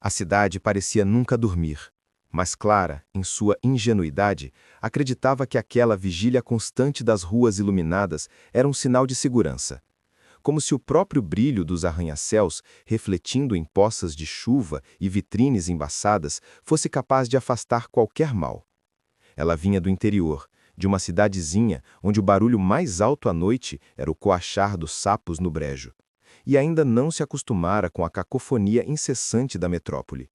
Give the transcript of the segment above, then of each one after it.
A cidade parecia nunca dormir, mas Clara, em sua ingenuidade, acreditava que aquela vigília constante das ruas iluminadas era um sinal de segurança. Como se o próprio brilho dos arranha-céus, refletindo em poças de chuva e vitrines embaçadas, fosse capaz de afastar qualquer mal. Ela vinha do interior, de uma cidadezinha onde o barulho mais alto à noite era o coachar dos sapos no brejo, e ainda não se acostumara com a cacofonia incessante da metrópole.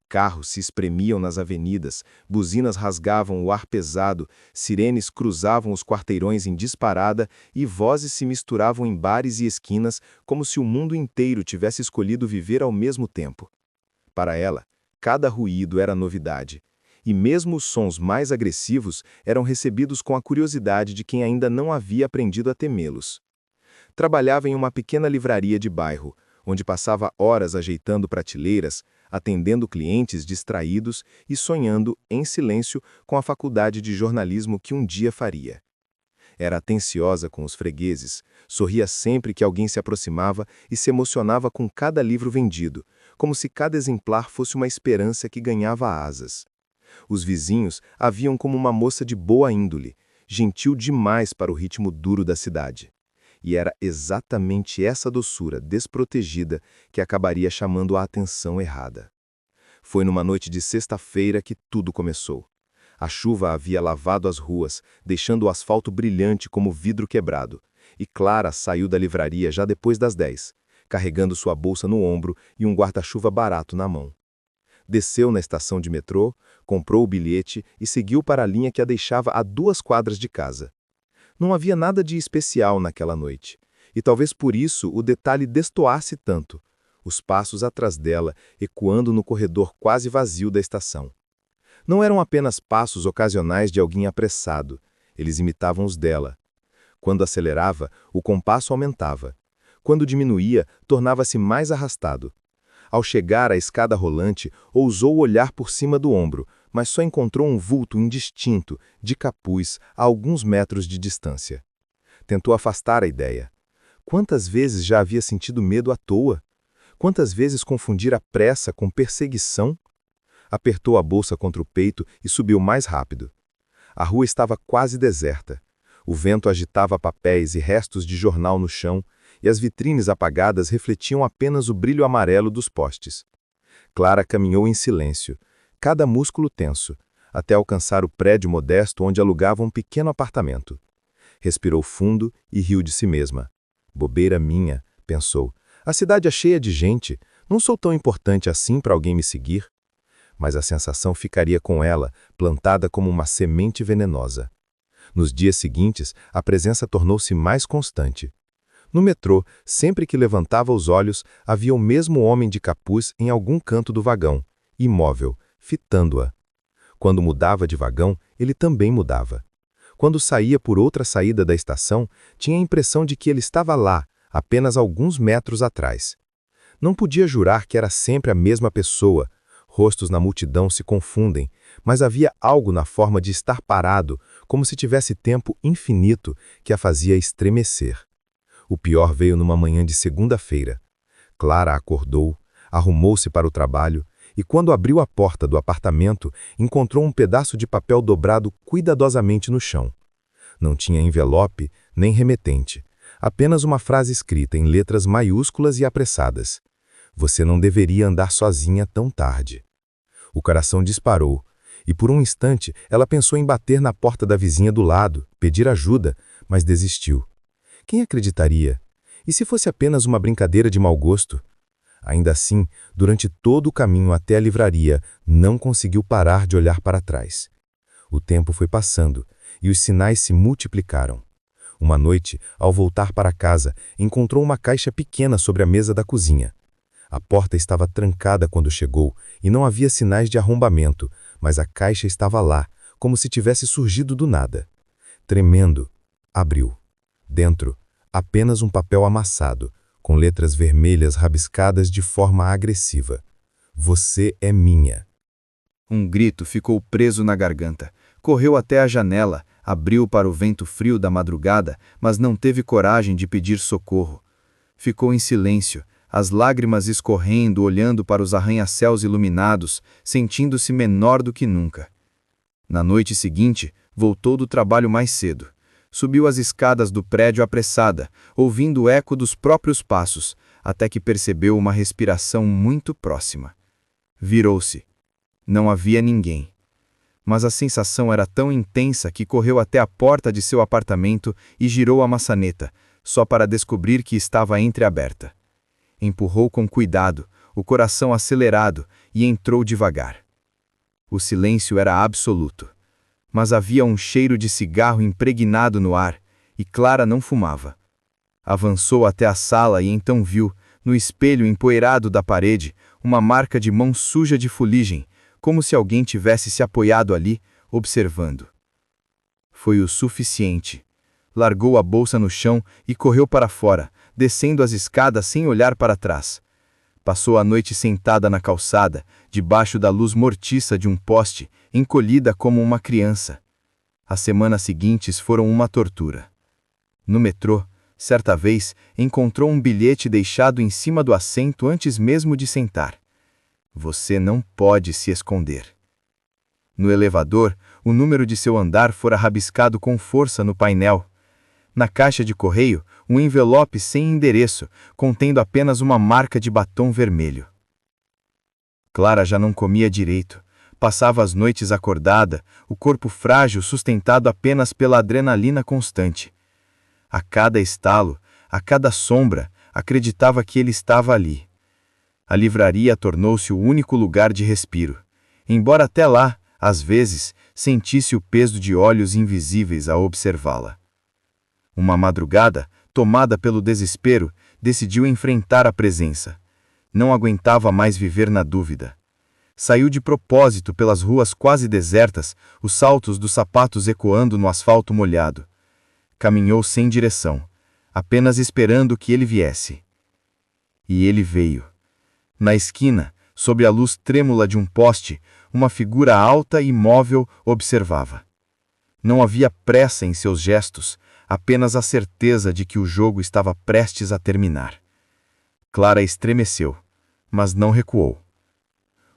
Carros se espremiam nas avenidas, buzinas rasgavam o ar pesado, sirenes cruzavam os quarteirões em disparada e vozes se misturavam em bares e esquinas como se o mundo inteiro tivesse escolhido viver ao mesmo tempo. Para ela, cada ruído era novidade, e mesmo os sons mais agressivos eram recebidos com a curiosidade de quem ainda não havia aprendido a temê-los. Trabalhava em uma pequena livraria de bairro, onde passava horas ajeitando prateleiras, atendendo clientes distraídos e sonhando, em silêncio, com a faculdade de jornalismo que um dia faria. Era atenciosa com os fregueses, sorria sempre que alguém se aproximava e se emocionava com cada livro vendido, como se cada exemplar fosse uma esperança que ganhava asas. Os vizinhos a viam como uma moça de boa índole, gentil demais para o ritmo duro da cidade. E era exatamente essa doçura desprotegida que acabaria chamando a atenção errada. Foi numa noite de sexta-feira que tudo começou. A chuva havia lavado as ruas, deixando o asfalto brilhante como vidro quebrado, e Clara saiu da livraria já depois das 10, carregando sua bolsa no ombro e um guarda-chuva barato na mão. Desceu na estação de metrô, comprou o bilhete e seguiu para a linha que a deixava a 2 quadras de casa. Não havia nada de especial naquela noite, e talvez por isso o detalhe destoasse tanto, os passos atrás dela ecoando no corredor quase vazio da estação. Não eram apenas passos ocasionais de alguém apressado, eles imitavam os dela. Quando acelerava, o compasso aumentava. Quando diminuía, tornava-se mais arrastado. Ao chegar à escada rolante, ousou olhar por cima do ombro, mas só encontrou um vulto indistinto, de capuz, a alguns metros de distância. Tentou afastar a ideia. Quantas vezes já havia sentido medo à toa? Quantas vezes confundir a pressa com perseguição? Apertou a bolsa contra o peito e subiu mais rápido. A rua estava quase deserta. O vento agitava papéis e restos de jornal no chão, e as vitrines apagadas refletiam apenas o brilho amarelo dos postes. Clara caminhou em silêncio, cada músculo tenso, até alcançar o prédio modesto onde alugava um pequeno apartamento. Respirou fundo e riu de si mesma. Bobeira minha, pensou. A cidade é cheia de gente, não sou tão importante assim para alguém me seguir. Mas a sensação ficaria com ela, plantada como uma semente venenosa. Nos dias seguintes, a presença tornou-se mais constante. No metrô, sempre que levantava os olhos, havia o mesmo homem de capuz em algum canto do vagão, imóvel, fitando-a. Quando mudava de vagão, ele também mudava. Quando saía por outra saída da estação, tinha a impressão de que ele estava lá, apenas alguns metros atrás. Não podia jurar que era sempre a mesma pessoa. Rostos na multidão se confundem, mas havia algo na forma de estar parado, como se tivesse tempo infinito, que a fazia estremecer. O pior veio numa manhã de segunda-feira. Clara acordou, arrumou-se para o trabalho e, quando abriu a porta do apartamento, encontrou um pedaço de papel dobrado cuidadosamente no chão. Não tinha envelope nem remetente, apenas uma frase escrita em letras maiúsculas e apressadas. Você não deveria andar sozinha tão tarde. O coração disparou, e por um instante ela pensou em bater na porta da vizinha do lado, pedir ajuda, mas desistiu. Quem acreditaria? E se fosse apenas uma brincadeira de mau gosto? Ainda assim, durante todo o caminho até a livraria, não conseguiu parar de olhar para trás. O tempo foi passando, e os sinais se multiplicaram. Uma noite, ao voltar para casa, encontrou uma caixa pequena sobre a mesa da cozinha. A porta estava trancada quando chegou, e não havia sinais de arrombamento, mas a caixa estava lá, como se tivesse surgido do nada. Tremendo, abriu. Dentro, apenas um papel amassado, com letras vermelhas rabiscadas de forma agressiva. Você é minha. Um grito ficou preso na garganta. Correu até a janela, abriu para o vento frio da madrugada, mas não teve coragem de pedir socorro. Ficou em silêncio, as lágrimas escorrendo, olhando para os arranha-céus iluminados, sentindo-se menor do que nunca. Na noite seguinte, voltou do trabalho mais cedo. Subiu as escadas do prédio apressada, ouvindo o eco dos próprios passos, até que percebeu uma respiração muito próxima. Virou-se. Não havia ninguém. Mas a sensação era tão intensa que correu até a porta de seu apartamento e girou a maçaneta, só para descobrir que estava entreaberta. Empurrou com cuidado, o coração acelerado, e entrou devagar. O silêncio era absoluto. Mas havia um cheiro de cigarro impregnado no ar, e Clara não fumava. Avançou até a sala e então viu, no espelho empoeirado da parede, uma marca de mão suja de fuligem, como se alguém tivesse se apoiado ali, observando. Foi o suficiente. Largou a bolsa no chão e correu para fora, descendo as escadas sem olhar para trás. Passou a noite sentada na calçada, debaixo da luz mortiça de um poste, encolhida como uma criança. As semanas seguintes foram uma tortura. No metrô, certa vez, encontrou um bilhete deixado em cima do assento antes mesmo de sentar. Você não pode se esconder. No elevador, o número de seu andar fora rabiscado com força no painel. Na caixa de correio, um envelope sem endereço, contendo apenas uma marca de batom vermelho. Clara já não comia direito. Passava as noites acordada, o corpo frágil sustentado apenas pela adrenalina constante. A cada estalo, a cada sombra, acreditava que ele estava ali. A livraria tornou-se o único lugar de respiro. Embora até lá, às vezes, sentisse o peso de olhos invisíveis a observá-la. Uma madrugada, tomada pelo desespero, decidiu enfrentar a presença. Não aguentava mais viver na dúvida. Saiu de propósito pelas ruas quase desertas, os saltos dos sapatos ecoando no asfalto molhado. Caminhou sem direção, apenas esperando que ele viesse. E ele veio. Na esquina, sob a luz trêmula de um poste, uma figura alta e imóvel observava. Não havia pressa em seus gestos, apenas a certeza de que o jogo estava prestes a terminar. Clara estremeceu, mas não recuou.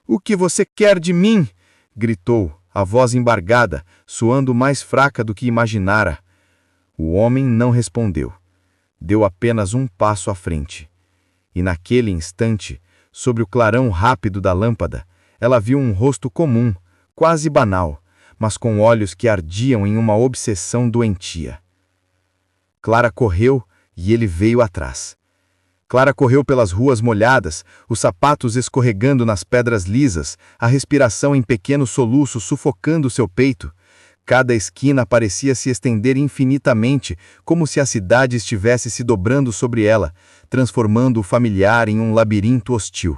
"O que você quer de mim?" gritou, a voz embargada, soando mais fraca do que imaginara. O homem não respondeu. Deu apenas um passo à frente. E naquele instante, sobre o clarão rápido da lâmpada, ela viu um rosto comum, quase banal, mas com olhos que ardiam em uma obsessão doentia. Clara correu e ele veio atrás. Clara correu pelas ruas molhadas, os sapatos escorregando nas pedras lisas, a respiração em pequenos soluços sufocando seu peito. Cada esquina parecia se estender infinitamente, como se a cidade estivesse se dobrando sobre ela, transformando o familiar em um labirinto hostil.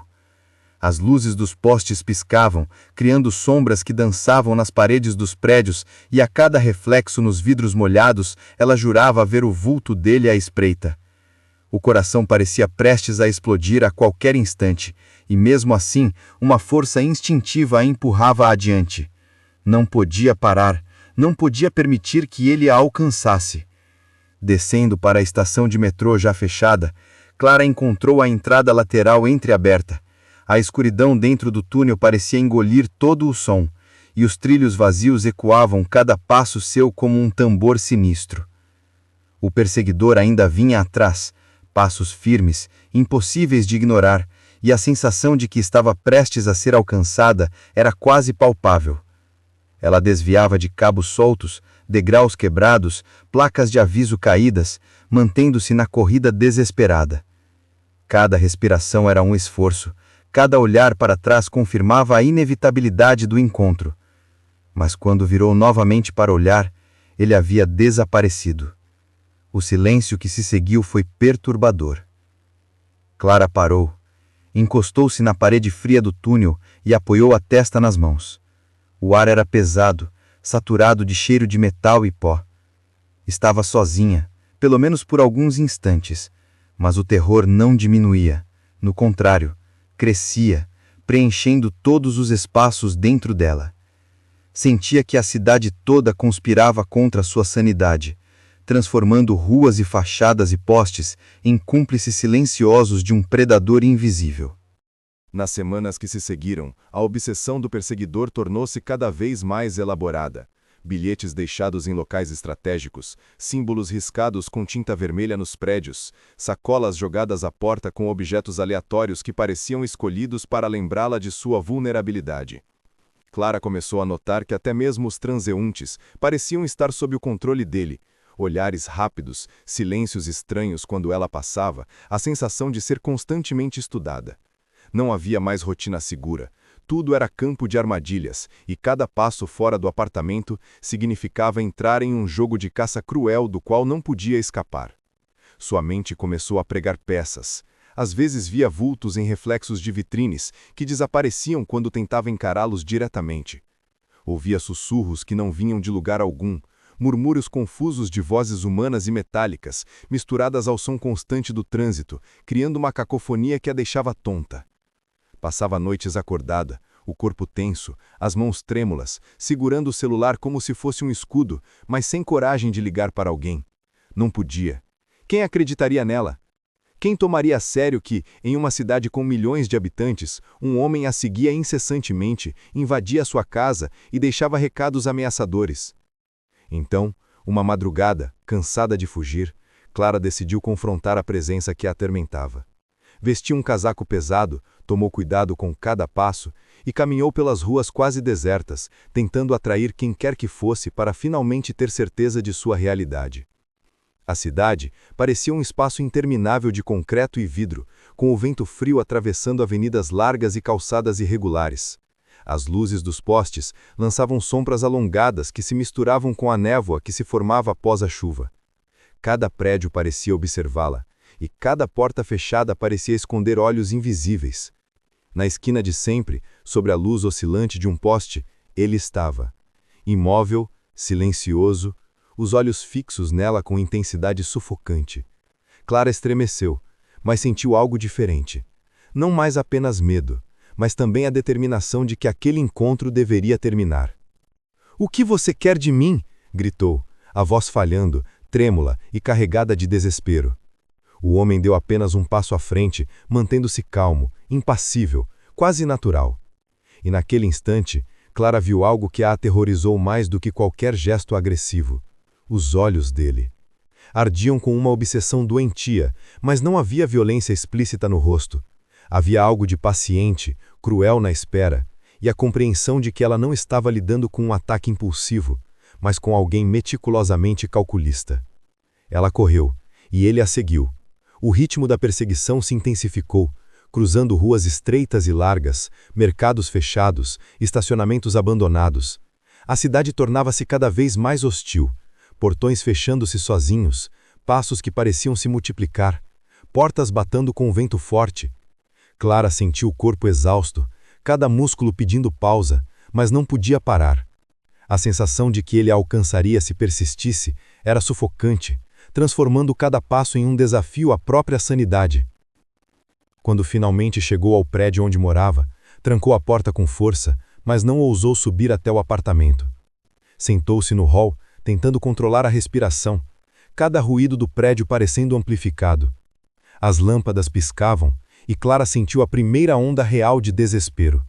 As luzes dos postes piscavam, criando sombras que dançavam nas paredes dos prédios, e a cada reflexo nos vidros molhados, ela jurava ver o vulto dele à espreita. O coração parecia prestes a explodir a qualquer instante, e mesmo assim, uma força instintiva a empurrava adiante. Não podia parar, não podia permitir que ele a alcançasse. Descendo para a estação de metrô já fechada, Clara encontrou a entrada lateral entreaberta. A escuridão dentro do túnel parecia engolir todo o som, e os trilhos vazios ecoavam cada passo seu como um tambor sinistro. O perseguidor ainda vinha atrás, passos firmes, impossíveis de ignorar, e a sensação de que estava prestes a ser alcançada era quase palpável. Ela desviava de cabos soltos, degraus quebrados, placas de aviso caídas, mantendo-se na corrida desesperada. Cada respiração era um esforço, cada olhar para trás confirmava a inevitabilidade do encontro. Mas quando virou novamente para olhar, ele havia desaparecido. O silêncio que se seguiu foi perturbador. Clara parou, encostou-se na parede fria do túnel e apoiou a testa nas mãos. O ar era pesado, saturado de cheiro de metal e pó. Estava sozinha, pelo menos por alguns instantes, mas o terror não diminuía. No contrário, crescia, preenchendo todos os espaços dentro dela. Sentia que a cidade toda conspirava contra sua sanidade, transformando ruas e fachadas e postes em cúmplices silenciosos de um predador invisível. Nas semanas que se seguiram, a obsessão do perseguidor tornou-se cada vez mais elaborada. Bilhetes deixados em locais estratégicos, símbolos riscados com tinta vermelha nos prédios, sacolas jogadas à porta com objetos aleatórios que pareciam escolhidos para lembrá-la de sua vulnerabilidade. Clara começou a notar que até mesmo os transeuntes pareciam estar sob o controle dele. Olhares rápidos, silêncios estranhos quando ela passava, a sensação de ser constantemente estudada. Não havia mais rotina segura. Tudo era campo de armadilhas, e cada passo fora do apartamento significava entrar em um jogo de caça cruel do qual não podia escapar. Sua mente começou a pregar peças. Às vezes via vultos em reflexos de vitrines, que desapareciam quando tentava encará-los diretamente. Ouvia sussurros que não vinham de lugar algum, murmúrios confusos de vozes humanas e metálicas, misturadas ao som constante do trânsito, criando uma cacofonia que a deixava tonta. Passava noites acordada, o corpo tenso, as mãos trêmulas, segurando o celular como se fosse um escudo, mas sem coragem de ligar para alguém. Não podia. Quem acreditaria nela? Quem tomaria a sério que, em uma cidade com milhões de habitantes, um homem a seguia incessantemente, invadia sua casa e deixava recados ameaçadores? Então, uma madrugada, cansada de fugir, Clara decidiu confrontar a presença que a atormentava. Vestiu um casaco pesado, tomou cuidado com cada passo e caminhou pelas ruas quase desertas, tentando atrair quem quer que fosse para finalmente ter certeza de sua realidade. A cidade parecia um espaço interminável de concreto e vidro, com o vento frio atravessando avenidas largas e calçadas irregulares. As luzes dos postes lançavam sombras alongadas que se misturavam com a névoa que se formava após a chuva. Cada prédio parecia observá-la, e cada porta fechada parecia esconder olhos invisíveis. Na esquina de sempre, sobre a luz oscilante de um poste, ele estava. Imóvel, silencioso, os olhos fixos nela com intensidade sufocante. Clara estremeceu, mas sentiu algo diferente. Não mais apenas medo, mas também a determinação de que aquele encontro deveria terminar. "O que você quer de mim?" gritou, a voz falhando, trêmula e carregada de desespero. O homem deu apenas um passo à frente, mantendo-se calmo, impassível, quase natural. E naquele instante, Clara viu algo que a aterrorizou mais do que qualquer gesto agressivo. Os olhos dele. Ardiam com uma obsessão doentia, mas não havia violência explícita no rosto. Havia algo de paciente, cruel na espera, e a compreensão de que ela não estava lidando com um ataque impulsivo, mas com alguém meticulosamente calculista. Ela correu, e ele a seguiu. O ritmo da perseguição se intensificou, cruzando ruas estreitas e largas, mercados fechados, estacionamentos abandonados. A cidade tornava-se cada vez mais hostil, portões fechando-se sozinhos, passos que pareciam se multiplicar, portas batendo com o vento forte. Clara sentiu o corpo exausto, cada músculo pedindo pausa, mas não podia parar. A sensação de que ele a alcançaria se persistisse era sufocante, transformando cada passo em um desafio à própria sanidade. Quando finalmente chegou ao prédio onde morava, trancou a porta com força, mas não ousou subir até o apartamento. Sentou-se no hall, tentando controlar a respiração, cada ruído do prédio parecendo amplificado. As lâmpadas piscavam, e Clara sentiu a primeira onda real de desespero.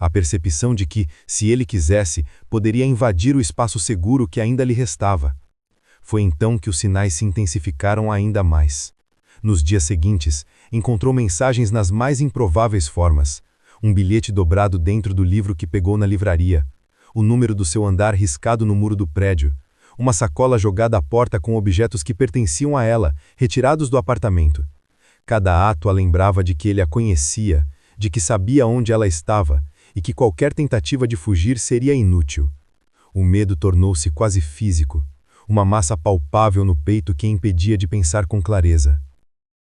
A percepção de que, se ele quisesse, poderia invadir o espaço seguro que ainda lhe restava. Foi então que os sinais se intensificaram ainda mais. Nos dias seguintes, encontrou mensagens nas mais improváveis formas. Um bilhete dobrado dentro do livro que pegou na livraria. O número do seu andar riscado no muro do prédio. Uma sacola jogada à porta com objetos que pertenciam a ela, retirados do apartamento. Cada ato a lembrava de que ele a conhecia, de que sabia onde ela estava, e que qualquer tentativa de fugir seria inútil. O medo tornou-se quase físico. Uma massa palpável no peito que a impedia de pensar com clareza.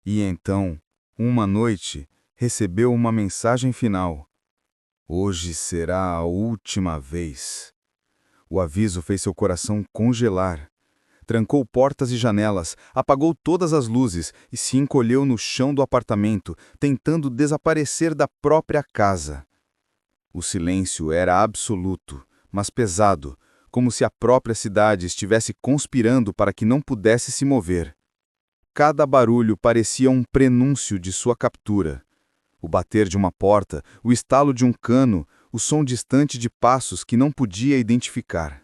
E então, uma noite, recebeu uma mensagem final. Hoje será a última vez. O aviso fez seu coração congelar. Trancou portas e janelas, apagou todas as luzes e se encolheu no chão do apartamento, tentando desaparecer da própria casa. O silêncio era absoluto, mas pesado, como se a própria cidade estivesse conspirando para que não pudesse se mover. Cada barulho parecia um prenúncio de sua captura. O bater de uma porta, o estalo de um cano, o som distante de passos que não podia identificar.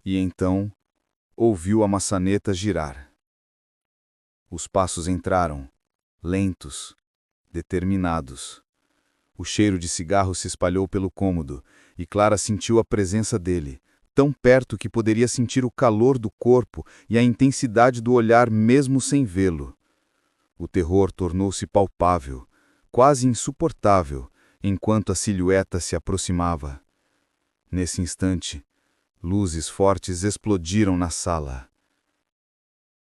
E então, ouviu a maçaneta girar. Os passos entraram, lentos, determinados. O cheiro de cigarro se espalhou pelo cômodo, e Clara sentiu a presença dele, tão perto que poderia sentir o calor do corpo e a intensidade do olhar mesmo sem vê-lo. O terror tornou-se palpável, quase insuportável, enquanto a silhueta se aproximava. Nesse instante, luzes fortes explodiram na sala.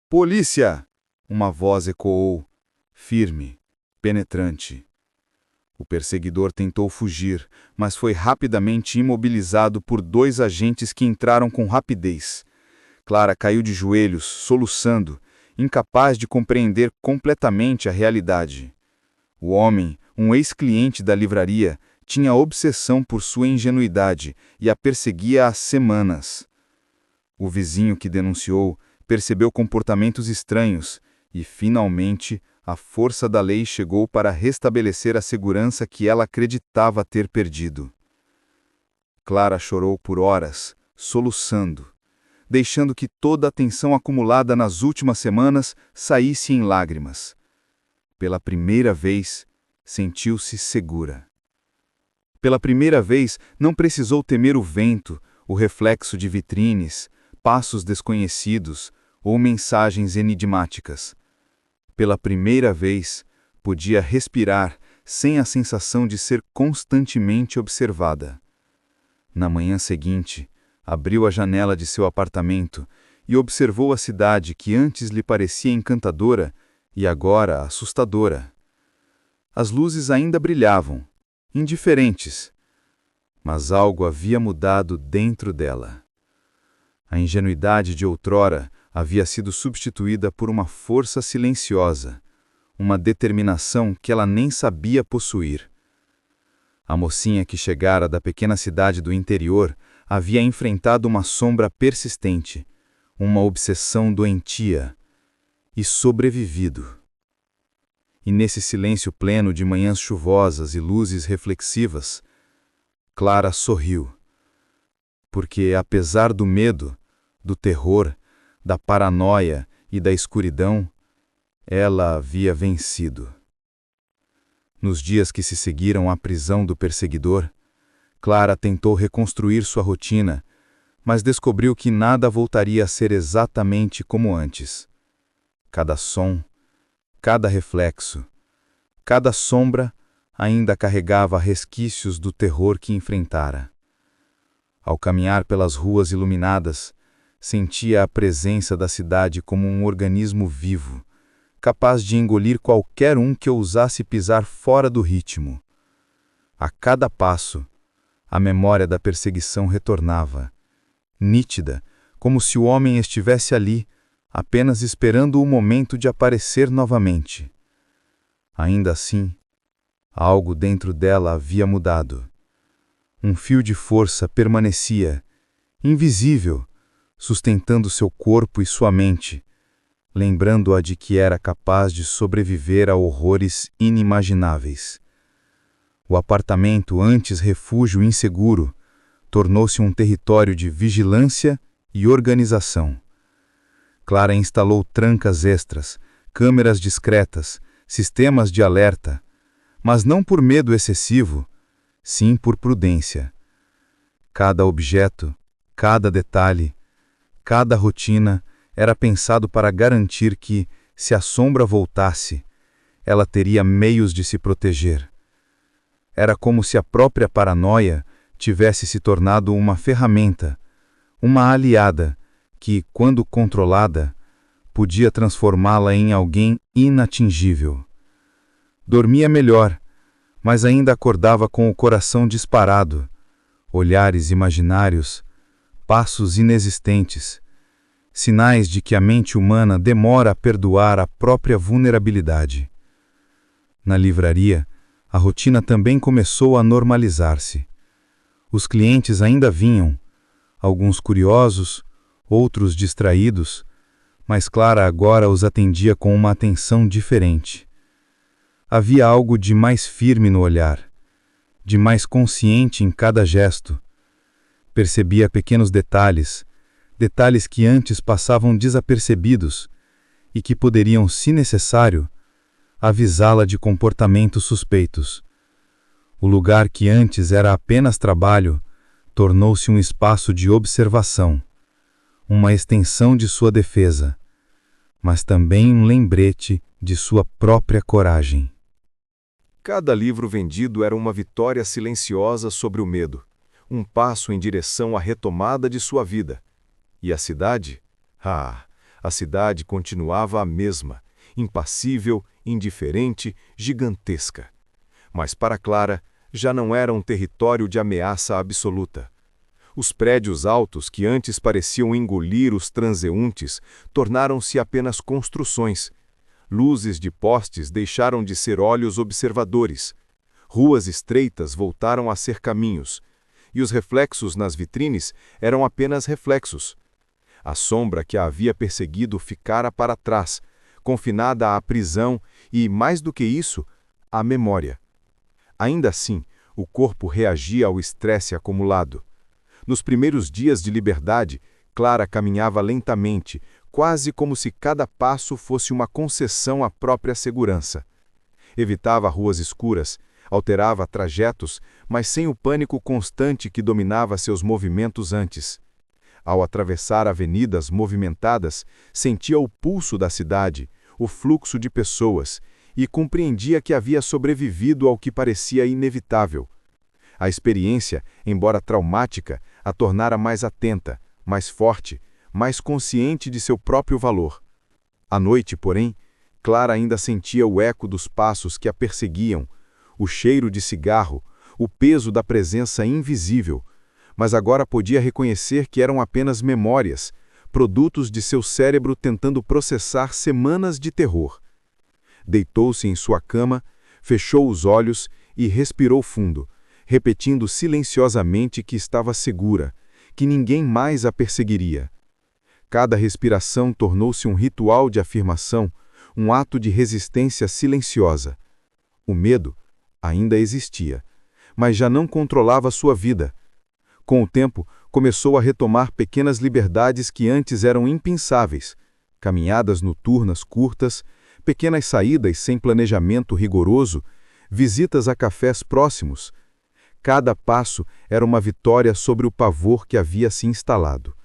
"Polícia!" Uma voz ecoou, firme, penetrante. O perseguidor tentou fugir, mas foi rapidamente imobilizado por 2 agentes que entraram com rapidez. Clara caiu de joelhos, soluçando, incapaz de compreender completamente a realidade. O homem, um ex-cliente da livraria, tinha obsessão por sua ingenuidade e a perseguia há semanas. O vizinho que denunciou percebeu comportamentos estranhos e, finalmente, a força da lei chegou para restabelecer a segurança que ela acreditava ter perdido. Clara chorou por horas, soluçando, deixando que toda a tensão acumulada nas últimas semanas saísse em lágrimas. Pela primeira vez, sentiu-se segura. Pela primeira vez, não precisou temer o vento, o reflexo de vitrines, passos desconhecidos ou mensagens enigmáticas. Pela primeira vez, podia respirar sem a sensação de ser constantemente observada. Na manhã seguinte, abriu a janela de seu apartamento e observou a cidade que antes lhe parecia encantadora e agora assustadora. As luzes ainda brilhavam, indiferentes, mas algo havia mudado dentro dela. A ingenuidade de outrora havia sido substituída por uma força silenciosa, uma determinação que ela nem sabia possuir. A mocinha que chegara da pequena cidade do interior havia enfrentado uma sombra persistente, uma obsessão doentia, e sobrevivido. E nesse silêncio pleno de manhãs chuvosas e luzes reflexivas, Clara sorriu, porque, apesar do medo, do terror, da paranoia e da escuridão, ela havia vencido. Nos dias que se seguiram à prisão do perseguidor, Clara tentou reconstruir sua rotina, mas descobriu que nada voltaria a ser exatamente como antes. Cada som, cada reflexo, cada sombra ainda carregava resquícios do terror que enfrentara. Ao caminhar pelas ruas iluminadas, sentia a presença da cidade como um organismo vivo, capaz de engolir qualquer um que ousasse pisar fora do ritmo. A cada passo, a memória da perseguição retornava, nítida, como se o homem estivesse ali, apenas esperando o momento de aparecer novamente. Ainda assim, algo dentro dela havia mudado. Um fio de força permanecia, invisível, sustentando seu corpo e sua mente, lembrando-a de que era capaz de sobreviver a horrores inimagináveis. O apartamento, antes refúgio inseguro, tornou-se um território de vigilância e organização. Clara instalou trancas extras, câmeras discretas, sistemas de alerta, mas não por medo excessivo, sim por prudência. Cada objeto, cada detalhe, cada rotina era pensado para garantir que, se a sombra voltasse, ela teria meios de se proteger. Era como se a própria paranoia tivesse se tornado uma ferramenta, uma aliada que, quando controlada, podia transformá-la em alguém inatingível. Dormia melhor, mas ainda acordava com o coração disparado, olhares imaginários, passos inexistentes, sinais de que a mente humana demora a perdoar a própria vulnerabilidade. Na livraria, a rotina também começou a normalizar-se. Os clientes ainda vinham, alguns curiosos, outros distraídos, mas Clara agora os atendia com uma atenção diferente. Havia algo de mais firme no olhar, de mais consciente em cada gesto. Percebia pequenos detalhes, detalhes que antes passavam desapercebidos e que poderiam, se necessário, avisá-la de comportamentos suspeitos. O lugar que antes era apenas trabalho tornou-se um espaço de observação, uma extensão de sua defesa, mas também um lembrete de sua própria coragem. Cada livro vendido era uma vitória silenciosa sobre o medo, um passo em direção à retomada de sua vida. E a cidade? A cidade continuava a mesma, impassível, indiferente, gigantesca. Mas para Clara, já não era um território de ameaça absoluta. Os prédios altos que antes pareciam engolir os transeuntes tornaram-se apenas construções. Luzes de postes deixaram de ser olhos observadores. Ruas estreitas voltaram a ser caminhos. E os reflexos nas vitrines eram apenas reflexos. A sombra que a havia perseguido ficara para trás, confinada à prisão e, mais do que isso, à memória. Ainda assim, o corpo reagia ao estresse acumulado. Nos primeiros dias de liberdade, Clara caminhava lentamente, quase como se cada passo fosse uma concessão à própria segurança. Evitava ruas escuras, alterava trajetos, mas sem o pânico constante que dominava seus movimentos antes. Ao atravessar avenidas movimentadas, sentia o pulso da cidade, o fluxo de pessoas, e compreendia que havia sobrevivido ao que parecia inevitável. A experiência, embora traumática, a tornara mais atenta, mais forte, mais consciente de seu próprio valor. À noite, porém, Clara ainda sentia o eco dos passos que a perseguiam, o cheiro de cigarro, o peso da presença invisível, mas agora podia reconhecer que eram apenas memórias, produtos de seu cérebro tentando processar semanas de terror. Deitou-se em sua cama, fechou os olhos e respirou fundo, repetindo silenciosamente que estava segura, que ninguém mais a perseguiria. Cada respiração tornou-se um ritual de afirmação, um ato de resistência silenciosa. O medo ainda existia, mas já não controlava sua vida. Com o tempo, começou a retomar pequenas liberdades que antes eram impensáveis, caminhadas noturnas curtas, pequenas saídas sem planejamento rigoroso, visitas a cafés próximos. Cada passo era uma vitória sobre o pavor que havia se instalado.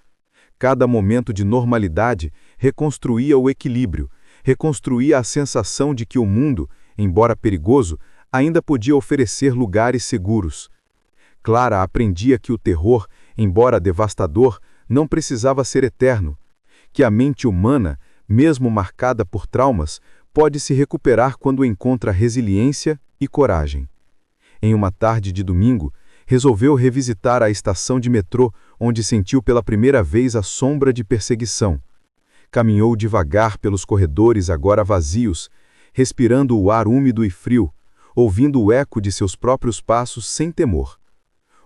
Cada momento de normalidade reconstruía o equilíbrio, reconstruía a sensação de que o mundo, embora perigoso, ainda podia oferecer lugares seguros. Clara aprendia que o terror, embora devastador, não precisava ser eterno, que a mente humana, mesmo marcada por traumas, pode se recuperar quando encontra resiliência e coragem. Em uma tarde de domingo, resolveu revisitar a estação de metrô onde sentiu pela primeira vez a sombra de perseguição. Caminhou devagar pelos corredores agora vazios, respirando o ar úmido e frio, ouvindo o eco de seus próprios passos sem temor.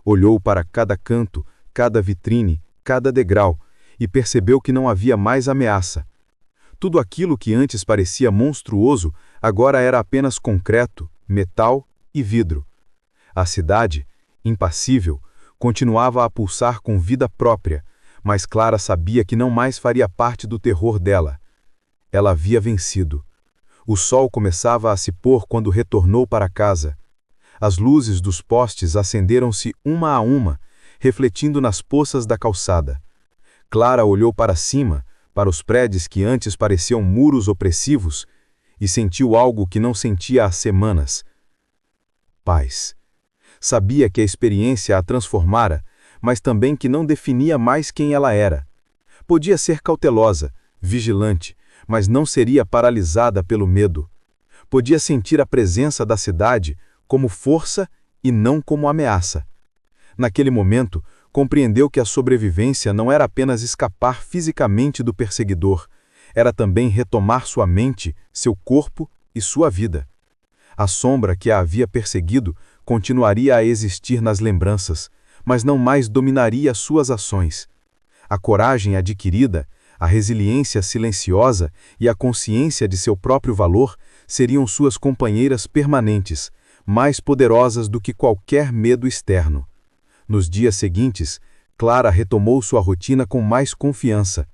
Olhou para cada canto, cada vitrine, cada degrau, e percebeu que não havia mais ameaça. Tudo aquilo que antes parecia monstruoso, agora era apenas concreto, metal e vidro. A cidade, impassível, continuava a pulsar com vida própria, mas Clara sabia que não mais faria parte do terror dela. Ela havia vencido. O sol começava a se pôr quando retornou para casa. As luzes dos postes acenderam-se uma a uma, refletindo nas poças da calçada. Clara olhou para cima, para os prédios que antes pareciam muros opressivos, e sentiu algo que não sentia há semanas. Paz. Sabia que a experiência a transformara, mas também que não definia mais quem ela era. Podia ser cautelosa, vigilante, mas não seria paralisada pelo medo. Podia sentir a presença da cidade como força e não como ameaça. Naquele momento, compreendeu que a sobrevivência não era apenas escapar fisicamente do perseguidor, era também retomar sua mente, seu corpo e sua vida. A sombra que a havia perseguido continuaria a existir nas lembranças, mas não mais dominaria suas ações. A coragem adquirida, a resiliência silenciosa e a consciência de seu próprio valor seriam suas companheiras permanentes, mais poderosas do que qualquer medo externo. Nos dias seguintes, Clara retomou sua rotina com mais confiança.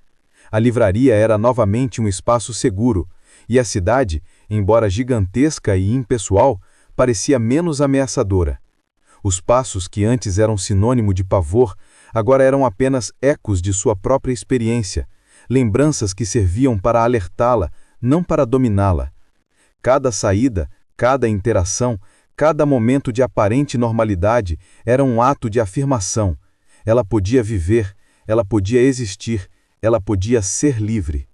A livraria era novamente um espaço seguro, e a cidade, embora gigantesca e impessoal, parecia menos ameaçadora. Os passos que antes eram sinônimo de pavor, agora eram apenas ecos de sua própria experiência, lembranças que serviam para alertá-la, não para dominá-la. Cada saída, cada interação, cada momento de aparente normalidade era um ato de afirmação. Ela podia viver, ela podia existir, ela podia ser livre.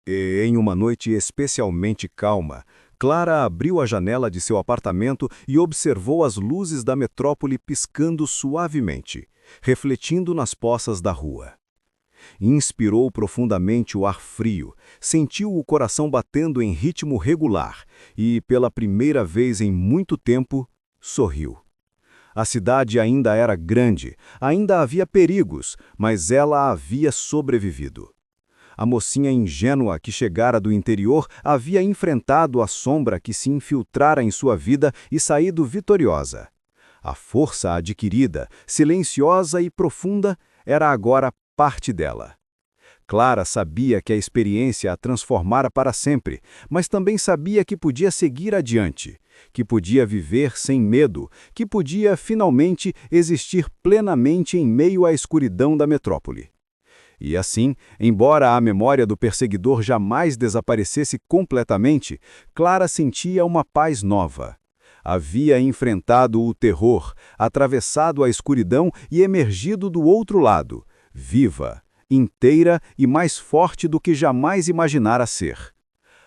E, em uma noite especialmente calma, Clara abriu a janela de seu apartamento e observou as luzes da metrópole piscando suavemente, refletindo nas poças da rua. Inspirou profundamente o ar frio, sentiu o coração batendo em ritmo regular e, pela primeira vez em muito tempo, sorriu. A cidade ainda era grande, ainda havia perigos, mas ela havia sobrevivido. A mocinha ingênua que chegara do interior havia enfrentado a sombra que se infiltrara em sua vida e saído vitoriosa. A força adquirida, silenciosa e profunda, era agora parte dela. Clara sabia que a experiência a transformara para sempre, mas também sabia que podia seguir adiante, que podia viver sem medo, que podia, finalmente, existir plenamente em meio à escuridão da metrópole. E assim, embora a memória do perseguidor jamais desaparecesse completamente, Clara sentia uma paz nova. Havia enfrentado o terror, atravessado a escuridão e emergido do outro lado, viva, inteira e mais forte do que jamais imaginara ser.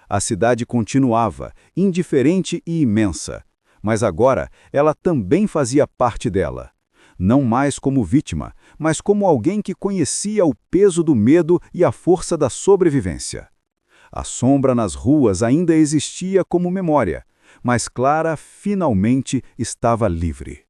A cidade continuava, indiferente e imensa, mas agora ela também fazia parte dela. Não mais como vítima, mas como alguém que conhecia o peso do medo e a força da sobrevivência. A sombra nas ruas ainda existia como memória, mas Clara finalmente estava livre.